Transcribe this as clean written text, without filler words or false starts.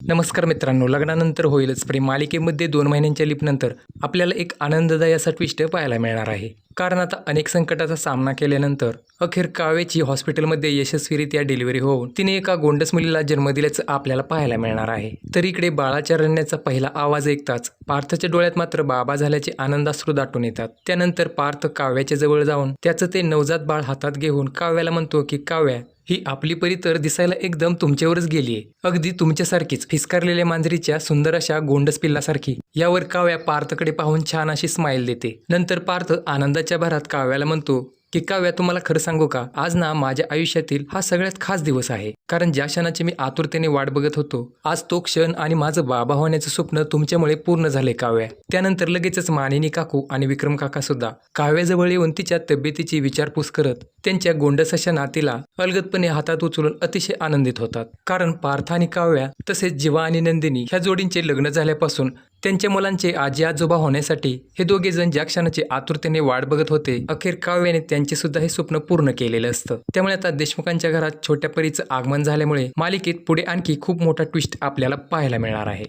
नमस्कार मित्रांनो, लग्नानंतर होईलच प्रेम मालिकेमध्ये 2 महिन्यांच्या लीपनंतर आपल्याला एक आनंददायी असा ट्विस्ट पाहायला मिळणार आहे. कारण आता अनेक संकटाचा सामना केल्यानंतर अखेर काव्याची हॉस्पिटलमध्ये यशस्वीरित्या डिलिव्हरी होऊन तिने एका गोंडस मुलीला जन्म दिल्याचं आपल्याला पाहायला मिळणार आहे. तर इकडे बाळाच्या रडण्याचा पहिला आवाज ऐकताच पार्थच्या डोळ्यात मात्र बाबा झाल्याचे आनंदाश्रू दाटून येतात. त्यानंतर पार्थ काव्याच्या जवळ जाऊन त्याचं ते नवजात बाळ हातात घेऊन काव्याला म्हणतो की काव्या, ही आपली परी तर दिसायला एकदम तुमच्यावरच गेलीये, अगदी तुमच्यासारखीच फिसकारलेल्या मांजरीच्या सुंदर अशा गोंडस पिल्लासारखी. यावर काव्या पार्थकडे पाहून छान अशी स्माईल देते. नंतर पार्थ आनंदाच्या भरात काव्याला म्हणतो की काव्या, तुम्हाला खरं सांगू का, आज ना माझ्या आयुष्यातील हा सगळ्यात खास दिवस आहे. कारण ज्या क्षणाची मी आतुरतेने वाट बघत होतो, आज तो क्षण आणि माझं बाबा होण्याचं स्वप्न तुमच्यामुळे पूर्ण झाले काव्या. त्यानंतर लगेचच मानिनी काकू आणि विक्रम काका सुद्धा काव्याजवळ येऊन तिच्या तब्येतीची विचारपूस करत त्यांच्या गोंडस अशा नातीला अलगदपणे हातात उचलून अतिशय आनंदित होतात. कारण पार्थ आणि काव्या तसेच जीवा आणि नंदिनी ह्या जोडींचे लग्न झाल्यापासून त्यांच्या मुलांचे आजी आजोबा होण्यासाठी हे दोघे जण ज्या क्षणाची आतुरतेने वाट बघत होते, अखेर काव्याने त्यांचे सुद्धा हे स्वप्न पूर्ण केलेलं असतं. त्यामुळे आता देशमुखांच्या घरात छोट्या परीचं आगमन झाल्यामुळे मालिकेत पुढे आणखी खूप मोठा ट्विस्ट आपल्याला पाहायला मिळणार आहे.